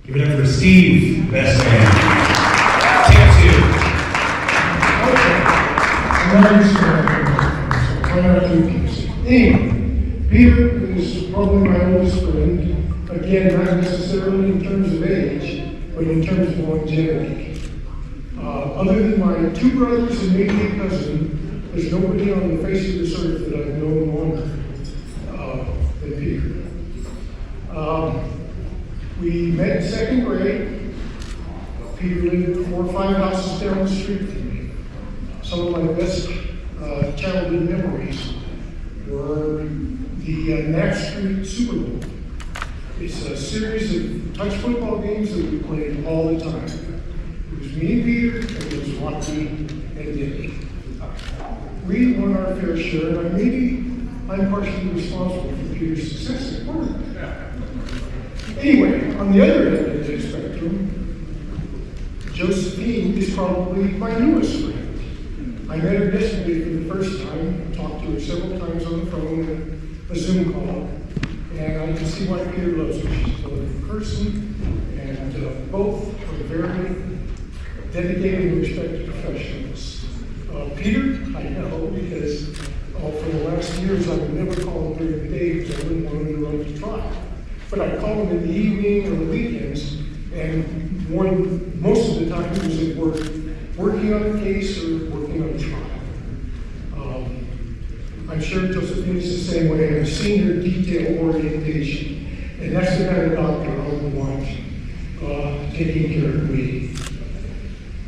Give it up for Steve, best man. Take two. Anyway, Peter is probably my oldest friend. Again, not necessarily in terms of age, but in terms of longevity. Other than my two brothers and maybe a cousin, there's nobody on the face of this earth that I've known longer than Peter. We met in second grade. Peter lived 4 or 5 houses down the street from me. Some of my best childhood memories were the Knapp Street Super Bowl. It's a series of touch football games that we played all the time. It was me and Peter, and it was Rocky and Denny. We won our fair share, and maybe I'm partially responsible for Peter's success at quarterback. Anyway, on the other end of the spectrum, Josephine is probably my newest friend. I met her yesterday for the first time, talked to her several times on the phone and a Zoom call, and I can see why Peter loves her. She's a wonderful person, and both are very dedicated and respected professionals. Peter, I know, because for the last years I would never call him during the day because I wouldn't want him to interrupt the trial. But I'd call him in the evening or the weekends, and most of the time he was at work, working on a case or working on a trial. I'm sure Josephine is the same way. I've seen her detail orientation, and that's the kind of doctor I would want taking care of me.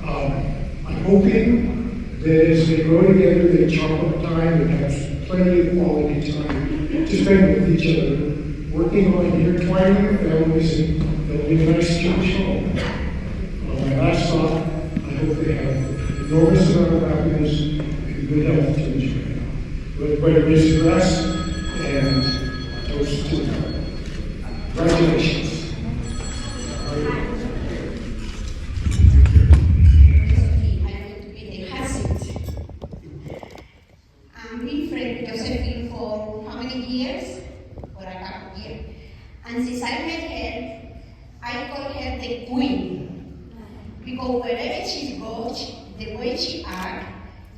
I'm hoping that as they grow together, they chop up time and have plenty of quality time to spend with each other, working on intertwining their families and building a nice Jewish home. My last thought, I hope they have enormous amount of happiness and good health to enjoy. But it is rest and toast to them. Congratulations. I've been friends with Josephine for how many years? For a couple of years. And since I met her, I call her the queen. Because wherever she goes, the way she acts,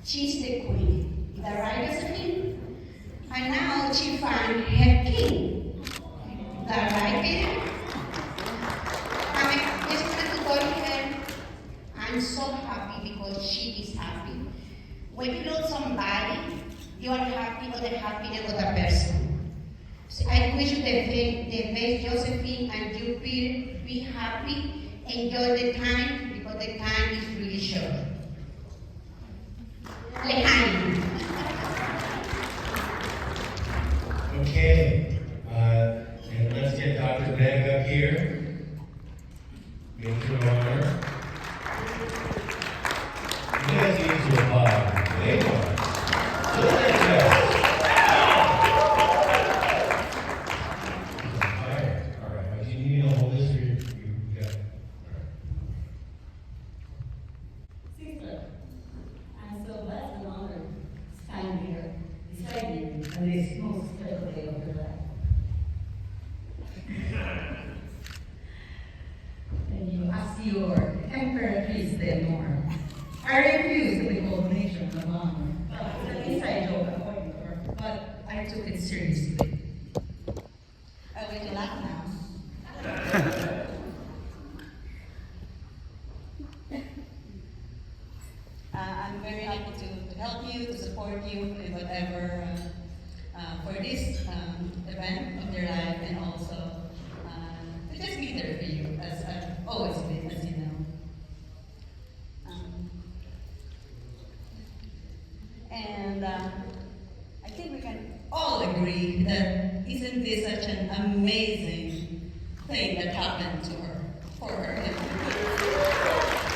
she's the queen. Is that right, Josephine? And now she found her king. Is that right, Peter? I just wanted to call her. I'm so happy because she is happy. When you love somebody, you are happy for the happiness of the person. So I wish you the best, Josephine, and you, Peter, be happy, enjoy the time, because the time is really short. Lejaño. Okay, and let's get Dr. Greg up here. Give him an honor. You guys need to applaud. They are. Look at that. All right. Do you need me to hold this or you got it? Sister, I'm so blessed and honored to stand here beside you on this most special day of your life. And you ask your emperatrice Leonore. I refuse to be called nation of honor. It's an inside joke according to her, but I took it seriously. I'm going to laugh now. I'm very happy to help you, to support you with whatever for this event of your life, and also to just be there for you, as I've always been, as you know. And I think we can all agree that isn't this such an amazing thing that happened to her, for her.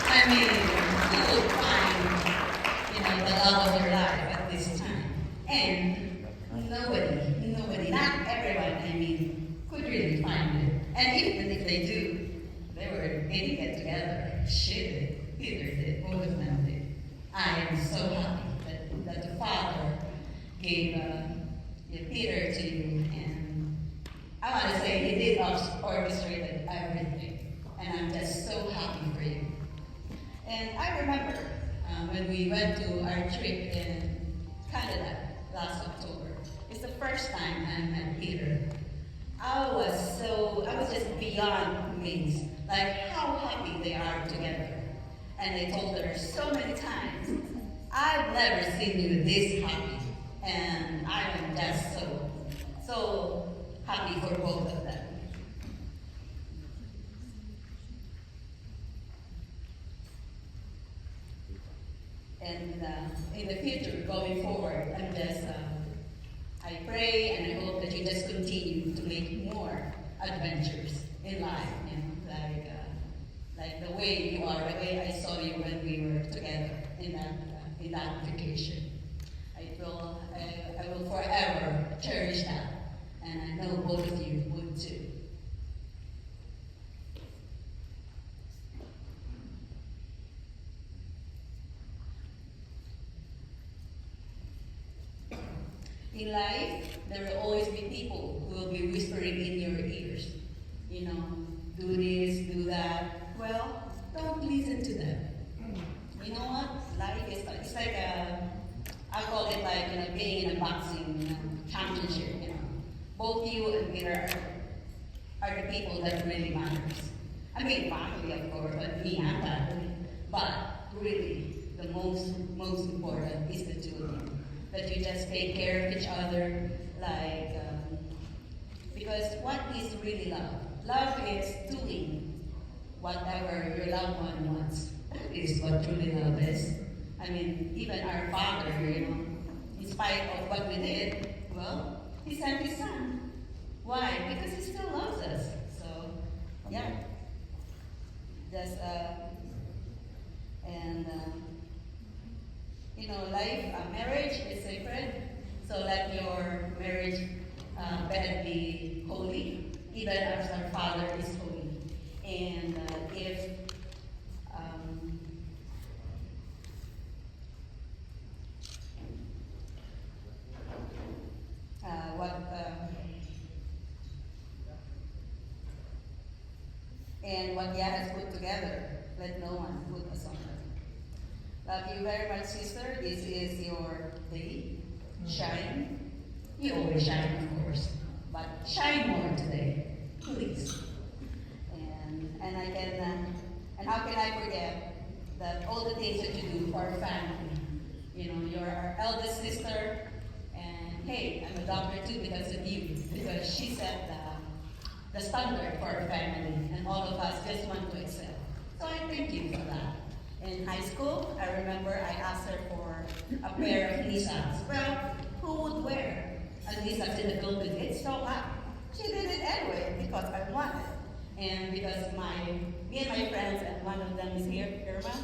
I mean, you will find, the love of your life at this time. And nobody, not everyone, could really find it. And even if they do, they were getting it together. She did, Peter did, both of them did. I am so happy that the Father gave Peter to you, and I want to say he did orchestrated everything. I And I remember when we went to our trip in Canada last October. It's the first time I met Peter. I was just beyond amazed, like how happy they are together. And I told her so many times, I've never seen you this happy. And I am just so happy for both of them. And in the future, going forward, I pray and I hope that you just continue to make more adventures in life, like the way you are, the way I saw you when we were together in that vacation. I will forever cherish that, and I know both of you would too. In life, there will always be people who will be whispering in your ears, do this, do that. Well, don't listen to them. You know what? Life is it's like I call it like being in a boxing championship. Both you and Peter are the people that really matters. I mean, family of course, but me and family. But really, the most important is the two of you. That you just take care of each other, because what is really love? Love is doing whatever your loved one wants. That is what truly love is. I mean, even our Father, in spite of what we did, well, He sent His Son. Why? Because He still loves us. So, yeah. Just, life, marriage is sacred, so let your marriage bed be holy, even as our Father is holy. And what God has put together, let no one put asunder. Love you very much, sister. This is your day. Shine. You always shine, of course, but shine more today, please. And I can. And how can I forget that all the things that you do for our family? You're our eldest sister, and hey, I'm a doctor too because of you, because she set the standard for our family, and all of us just want to excel. So I thank you for that. In high school, I remember I asked her for a pair of knee socks. Well, who would wear a knee socks in the Philippines? It's so hot. She did it anyway because I wanted. And because me and my friends, and one of them is here, Irma,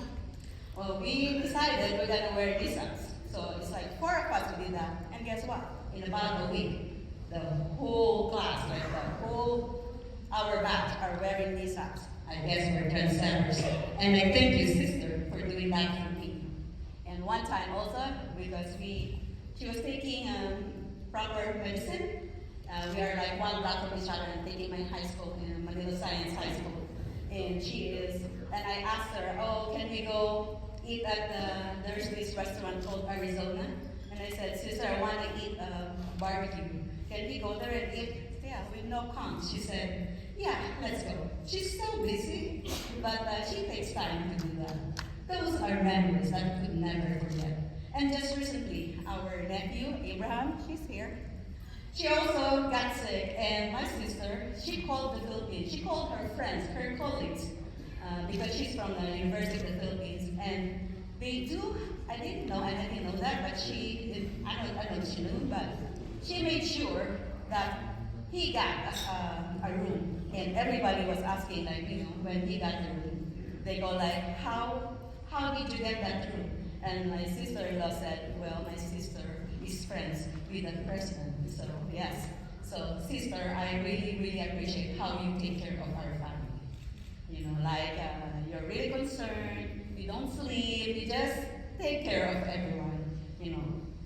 well, we decided we're gonna wear knee socks. So it's like 4 of us who did that. And guess what? In about a week, the whole class, like the whole our batch are wearing knee socks. I guess we're trendsetters. And I thank you, sister, for doing that for me. And one time also, because she was taking proper medicine. We are like one block from each other and taking my high school, Manila Science High School. And and I asked her, can we go eat at there's this restaurant called Arizona? And I said, sister, I want to eat barbecue. Can we go there and eat? Yeah, with no cons. She said, yeah, let's go. She's so busy, but she takes time to do that. Those are memories that we could never forget. And just recently, our nephew, Abraham, she's here. She also got sick, and my sister, she called the Philippines. She called her friends, her colleagues, because she's from the University of the Philippines. And they do, I didn't know that, but I don't know if she knew, but she made sure that he got a room. And everybody was asking, when he got the room. They go like, how did you get that room? And my sister-in-law said, well, my sister is friends with the president. So, yes. So, sister, I really, really appreciate how you take care of our family. You're really concerned, you don't sleep, you just take care of everyone.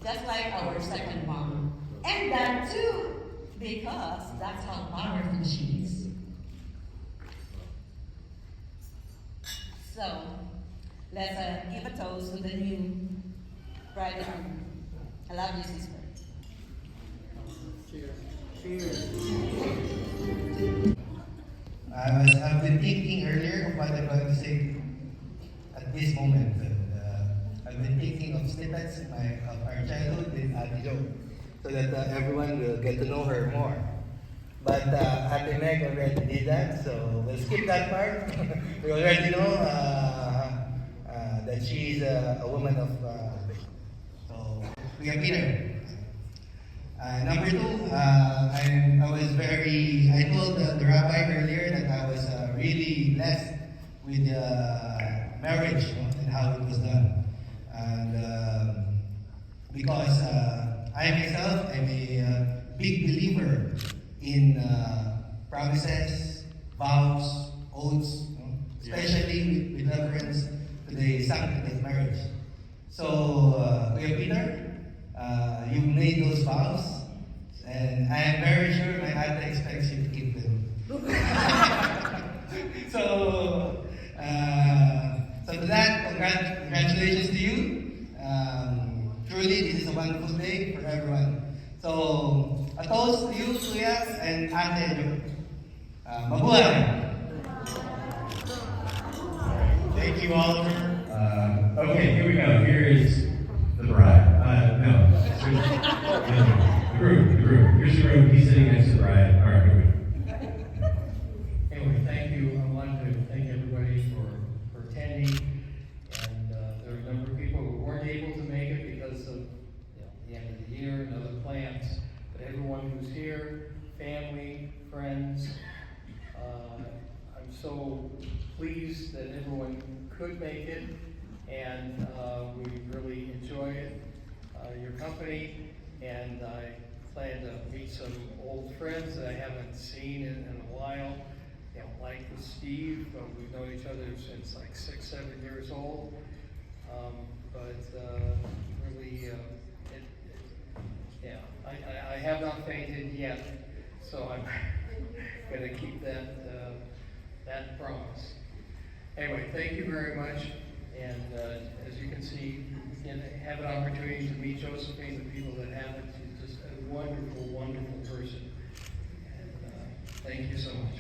Just like our second mom. And that too, because that's how powerful she is. So, let's give a toast to the new bride and groom. I love you, sister. I've been thinking earlier of what I'm going to say at this moment. And, I've been thinking of snippets of our childhood with Ate Jo, so that everyone will get to know her more. But Ate Meg already did that, so we'll skip that part. We already know that she's a woman of faith. So we have Peter. Number two, I told the rabbi earlier that I was really blessed with marriage, you know, and how it was done. And because I myself am a big believer in promises, vows, oaths, you know, especially with reference to the sanctity of marriage. So, Kuya Peter, you made those vows, and I am very sure my ate expects you to keep them. So to that, congratulations to you. Truly, this is a wonderful day for everyone. So, a toast to you, Kuya, and Ate Jo. Mabuhay! Thank you, Oliver. Okay, here we go. Here is the bride. No, the groom. Here's the groom. He's sitting next to the bride. All right, here we go. Anyway, thank you. I wanted to thank everybody for attending. And there are a number of people who weren't able to make it because of the end of the year and other plans. But everyone who's here, family, friends, I'm so pleased that everyone could make it, and we really enjoy it, your company, and I plan to meet some old friends that I haven't seen in a while. You know, like with Steve, we've known each other since like 6-7 years old, really, I have not fainted yet, so I'm going to keep that promise. Anyway, thank you very much, and as you can see, you can have an opportunity to meet Josephine, the people that haven't. She's just a wonderful, wonderful person, and thank you so much.